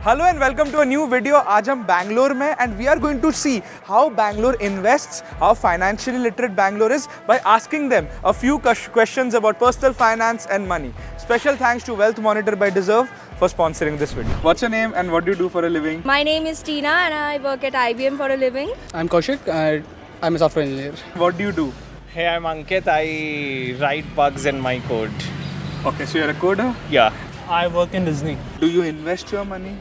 Hello and welcome to a new video. आज हम Bangalore में and we are going to see how Bangalore invests, how financially literate Bangalore is by asking them a few questions about personal finance and money. Special thanks to Wealth Monitor by Deserve for sponsoring this video. What's your name and what do you do for a living? My name is Tina and I work at IBM for a living. I'm Kaushik. I'm a software engineer. What do you do? Hey, I'm Ankit. I write bugs in my code. Okay, so you're a coder? Yeah. I work in Disney. Do you invest your money?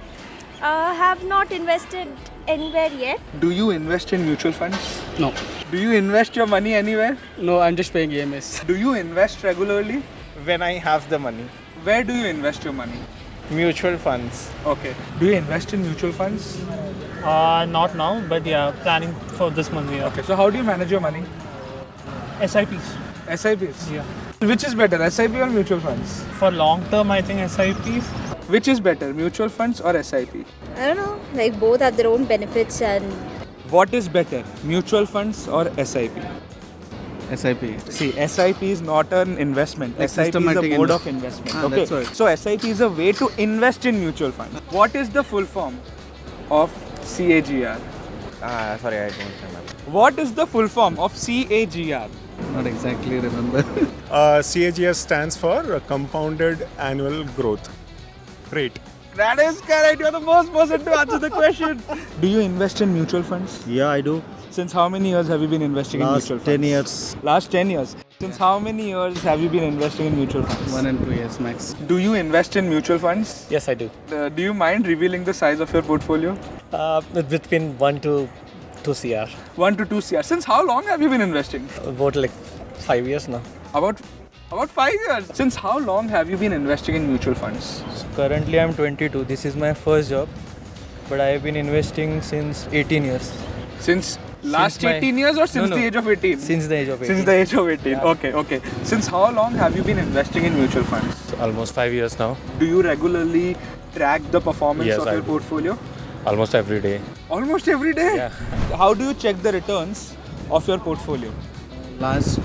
Have not invested anywhere yet. Do you invest in mutual funds? No. Do you invest your money anywhere? No, I'm just paying EMS. Do you invest regularly? When I have the money. Where do you invest your money? Mutual funds. Okay. Do you invest in mutual funds? Not now, but yeah, planning for this month. Yeah. Okay, so how do you manage your money? SIPs. SIPs? Yeah. Which is better, SIP or mutual funds? For long term, I think SIPs. Which is better, mutual funds or SIP? I don't know. Like both have their own benefits and. What is better, mutual funds or SIP? SIP. See, SIP is not an investment. Like SIP is a systematic mode of investment. Okay. That's right. So SIP is a way to invest in mutual funds. What is the full form of CAGR? Sorry, I don't remember. What is the full form of CAGR? Not exactly remember. CAGR stands for Compounded Annual Growth Rate. That is correct. You're the first person to answer the question. Do you invest in mutual funds? Yeah, I do. Since how many years have you been investing in Last mutual funds? 10 years. Last 10 years. Since how many years have you been investing in mutual funds? 1 and 2 years max. Do you invest in mutual funds? Yes, I do. Do you mind revealing the size of your portfolio? Between 1 to 2 CR. 1 to 2 CR. Since how long have you been investing? About like 5 years now. About 5 years. Since how long have you been investing in mutual funds? So currently I'm 22. This is my first job, but I have been investing since 18 years. Since last my- 18 years or since No, the age of 18? Since the age of 18. Since the age of 18. Yeah. Okay. Since how long have you been investing in mutual funds? So almost 5 years now. Do you regularly track the performance Yes, of I your do. portfolio? Almost every day. Almost every day? Yeah. How do you check the returns of your portfolio? Last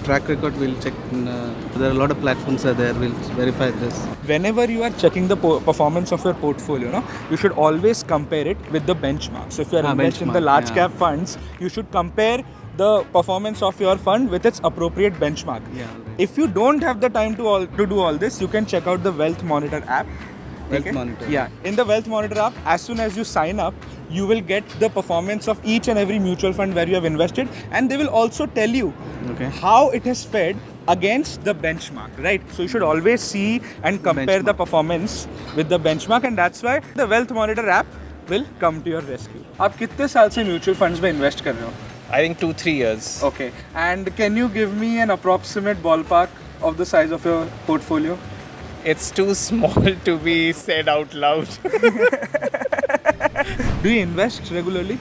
track record we'll check. There are a lot of platforms are there. We'll verify this. Whenever you are checking the performance of your portfolio, no, you should always compare it with the benchmark. So if you are investing in the benchmark, large yeah. cap funds, you should compare the performance of your fund with its appropriate benchmark. Yeah. If you don't have the time to do all this, you can check out the Wealth Monitor app. Wealth Monitor. Yeah. In the Wealth Monitor app, as soon as you sign up, you will get the performance of each and every mutual fund where you have invested, and they will also tell you how it has fared against the benchmark, right? So you should always see and compare the performance with the benchmark, and that's why the Wealth Monitor app will come to your rescue. आप कितने साल से mutual funds में invest कर रहे हो? I think 2-3 years. Okay. And can you give me an approximate ballpark of the size of your portfolio? It's too small to be said out loud. Do you invest regularly?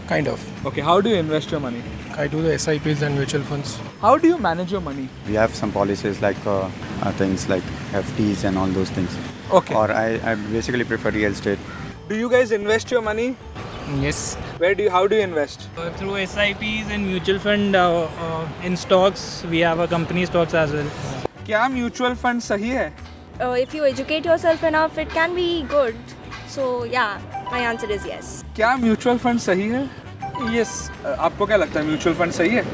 Kind of. Okay. How do you invest your money? I do the SIPs and mutual funds. How do you manage your money? We have some policies like things like FTs and all those things. Okay. Or I basically prefer real estate. Do you guys invest your money? Yes. How do you invest? Through SIPs and mutual fund, in stocks, we have a company stocks as well. क्या mutual fund सही है? If you educate yourself enough, it can be good. So yeah, my answer is yes. क्या mutual fund सही है? Yes. आपको क्या लगता है mutual fund सही है?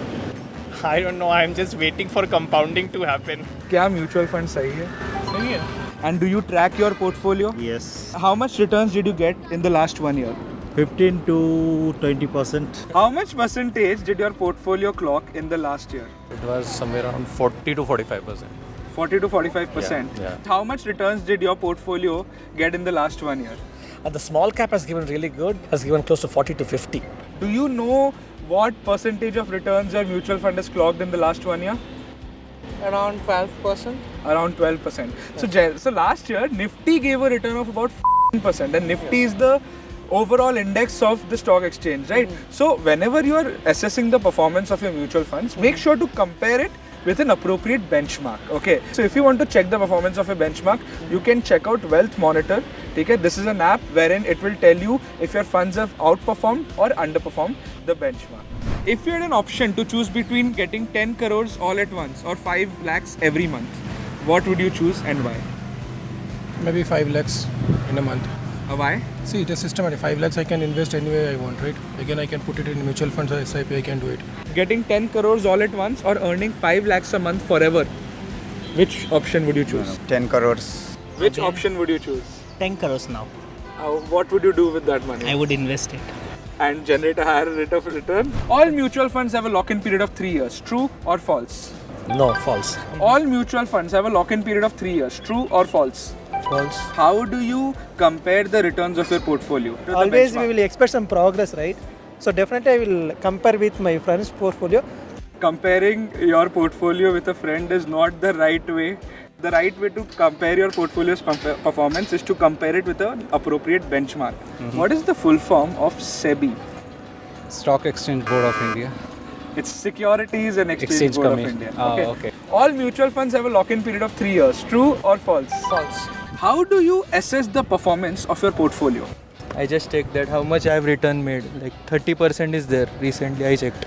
I don't know. I'm just waiting for compounding to happen. क्या mutual fund सही है? सही है. And do you track your portfolio? Yes. How much returns did you get in the last 1 year? 15 to 20%. How much percentage did your portfolio clock in the last year? It was somewhere around 40 to 45%. 40 to 45%. Yeah. How much returns did your portfolio get in the last 1 year? The small cap has given really good, has given close to 40 to 50. Do you know what percentage of returns your mutual fund has clocked in the last 1 year? Around 12%. Around 12%. So last year, Nifty gave a return of about 10%, and Nifty is the overall index of the stock exchange, right? So whenever you are assessing the performance of your mutual funds, make sure to compare it with an appropriate benchmark. Okay, so if you want to check the performance of a benchmark, you can check out Wealth Monitor. Okay, this is an app wherein it will tell you if your funds have outperformed or underperformed the benchmark. If you had an option to choose between getting 10 crores all at once or 5 lakhs every month, what would you choose and why? Maybe 5 lakhs in a month. Why? See, it is systematic. 5 lakhs I can invest any way I want, right? Again, I can put it in mutual funds or SIP, I can do it. Getting 10 crores all at once or earning 5 lakhs a month forever? Which option would you choose? 10 crores. Which option would you choose? 10 crores now. What would you do with that money? I would invest it. And generate a higher rate of return? All mutual funds have a lock-in period of 3 years. True or false? No, false. All mutual funds have a lock-in period of 3 years. True or false? False. How do you compare the returns of your portfolio to the Always benchmark? we will expect some progress, right? So definitely I will compare with my friend's portfolio. Comparing your portfolio with a friend is not the right way. The right way to compare your portfolio's performance is to compare it with an appropriate benchmark. What is the full form of SEBI? Stock Exchange Board of India. It's Securities and Exchange Board of India. Okay. All mutual funds have a lock-in period of 3 years. True or false? False. How do you assess the performance of your portfolio? I just checked that how much I have return made. Like 30% is there. Recently I checked.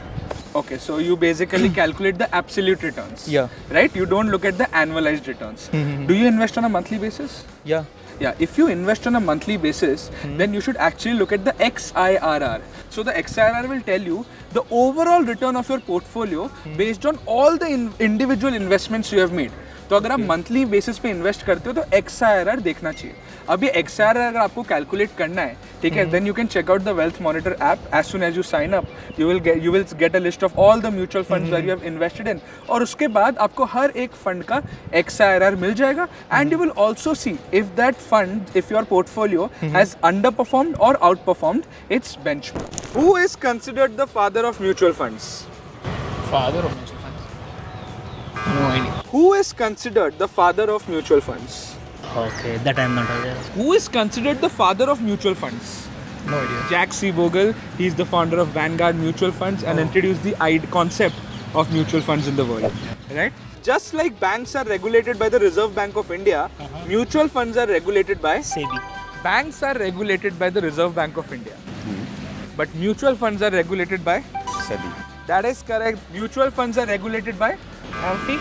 Okay, so you basically calculate the absolute returns. Yeah. Right? You don't look at the annualized returns. Do you invest on a monthly basis? Yeah. Yeah, if you invest on a monthly basis, then you should actually look at the XIRR. So the XIRR will tell you the overall return of your portfolio based on all the individual investments you have made. तो अगर आप monthly basis पे invest करते हो तो XIRR देखना चाहिए. अभी XIRR अगर आपको कैलकुलेट करना है, ठीक है, then you can check out the Wealth Monitor app. As soon as you sign up, you will get a list of all the mutual funds where you have invested in. और उसके बाद आपको हर एक fund का XIRR मिल जाएगा. And you will also see if that fund, if your portfolio has underperformed or outperformed its benchmark. Who is considered the father of mutual funds? Father of mutual funds? No idea. Who is considered the father of mutual funds? Okay, that I am not aware of. Who is considered the father of mutual funds? No idea. Jack C. Bogle. He's the founder of Vanguard Mutual Funds and introduced the concept of mutual funds in the world. Right? Just like banks are regulated by the Reserve Bank of India, mutual funds are regulated by SEBI. Banks are regulated by the Reserve Bank of India. But mutual funds are regulated by SEBI. That is correct. Mutual funds are regulated by Amphi?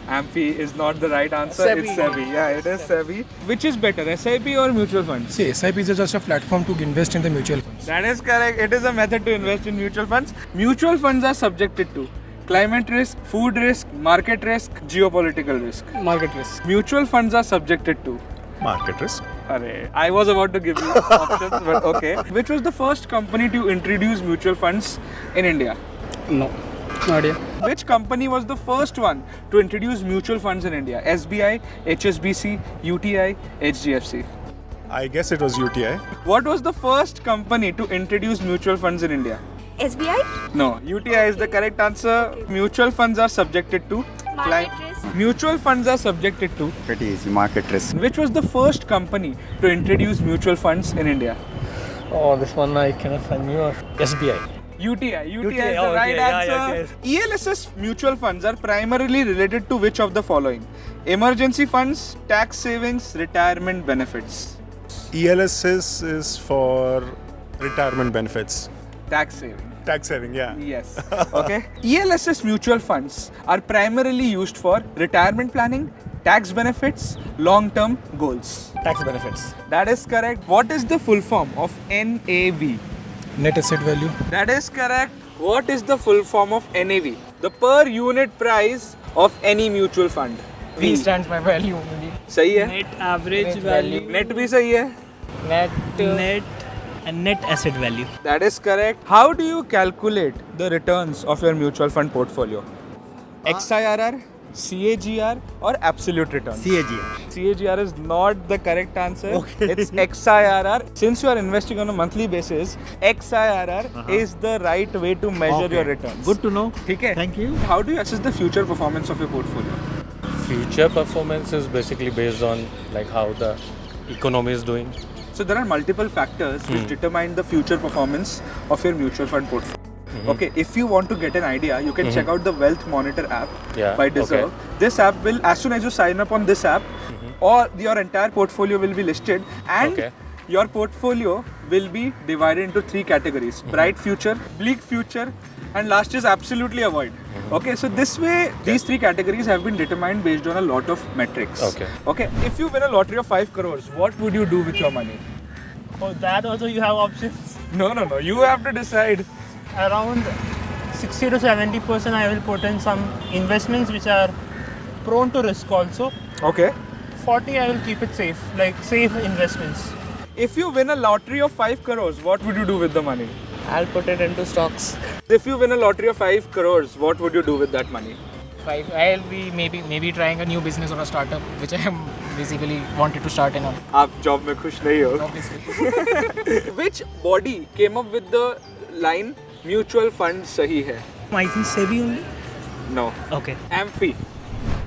AMFI is not the right answer. SEBI. It's SEBI. Yeah, it is SEBI. Which is better, SIP or mutual funds? See, SIP is just a platform to invest in the mutual funds. That is correct. It is a method to invest in mutual funds. Mutual funds are subjected to climate risk, food risk, market risk, geopolitical risk. Market risk. Mutual funds are subjected to. Market risk. I was about to give you options, but okay. Which was the first company to introduce mutual funds in India? No. No idea. Which company was the first one to introduce mutual funds in India? SBI, HSBC, UTI, HDFC. I guess it was UTI. What was the first company to introduce mutual funds in India? SBI? No, UTI is the correct answer. Mutual funds are subjected to Market risk? Mutual funds are subjected to. Pretty easy. Market risk. Which was the first company to introduce mutual funds in India? Oh, this one I cannot find you. SBI. UTI. UTI is oh, the right okay, answer. yeah, ELSS mutual funds are primarily related to which of the following? Emergency funds, tax savings, retirement benefits. ELSS is for retirement benefits. Tax saving. Tax saving, yeah. Yes. Okay. ELSS mutual funds are primarily used for retirement planning, tax benefits, long-term goals. Tax benefits. That is correct. What is the full form of NAV? Net asset value. That is correct. What is the full form of NAV? The per unit price of any mutual fund. V stands by value. सही है? Net average value. Net भी सही है? Net and net asset value. That is correct. How do you calculate the returns of your mutual fund portfolio? XIRR, CAGR or absolute return? CAGR. CAGR is not the correct answer. Okay. It's XIRR. Since you are investing on a monthly basis, XIRR is the right way to measure your returns. Good to know. ठीक है? Thank you. How do you assess the future performance of your portfolio? Future performance is basically based on like how the economy is doing. So there are multiple factors which determine the future performance of your mutual fund portfolio. Okay, if you want to get an idea, you can check out the Wealth Monitor app by Deserve. Okay. This app will, as soon as you sign up on this app, or your entire portfolio will be listed, and your portfolio will be divided into 3 categories: bright future, bleak future, and last is absolutely avoid. Okay, so this way these three categories have been determined based on a lot of metrics. Okay, if you win a lottery of 5 crores, what would you do with your money? For that also you have options. No, you have to decide. Around 60 to 70% I will put in some investments which are prone to risk also. Okay. 40 I will keep it safe, like safe investments. If you win a lottery of 5 crores, what would you do with the money? I'll put it into stocks. If you win a lottery of 5 crores, what would you do with that money? I'll be maybe trying a new business or a startup, which I am basically wanted to start in. आप job में खुश नहीं हो? Obviously. Which body came up with the line mutual fund सही है? I think SEBI only. No. Okay. AMFI.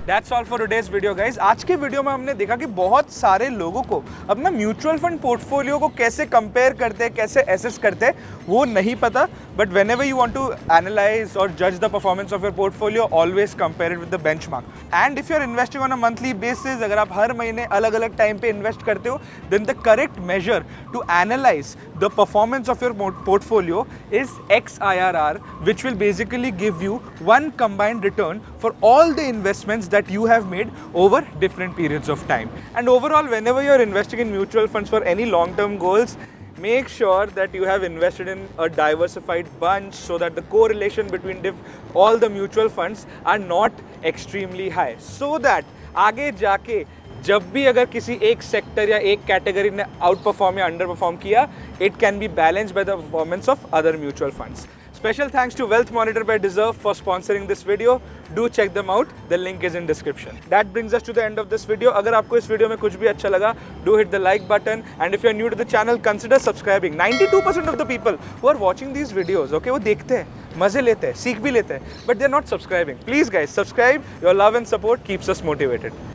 That's all for today's video guys. आज के video में हमने देखा कि बहुत सारे लोगों को अपना म्यूचुअल फंड पोर्टफोलियो को कैसे कंपेयर करते हैं, कैसे एसेस करते हैं, वो नहीं पता. But whenever you want to analyze or judge the performance of your portfolio, always compare it with the benchmark. And if you're investing on a monthly basis, अगर आप हर महीने अलग अलग टाइम पे इन्वेस्ट करते हो, then the correct measure to analyze the performance of your portfolio is XIRR, which will basically give you one combined return for all the investments that you have made over different periods of time. And overall, whenever you're investing in mutual funds for any long-term goals, make sure that you have invested in a diversified bunch so that the correlation between all the mutual funds are not extremely high. So that आगे जाके जब भी अगर किसी एक sector या एक category ने आउट परफॉर्म या अंडर परफॉर्म किया, it can be balanced by the performance of other mutual funds. Special thanks to Wealth Monitor by Deserve for sponsoring this video. Do check them out. The link is in description. That brings us to the end of this video. अगर आपको इस video में कुछ भी अच्छा लगा, do hit the like button. And if you are new to the channel, consider subscribing. 92% of the people who are watching these videos, okay, वो देखते हैं, मजे लेते हैं, सीख भी लेते हैं, but they are not subscribing. Please guys, subscribe. Your love and support keeps us motivated.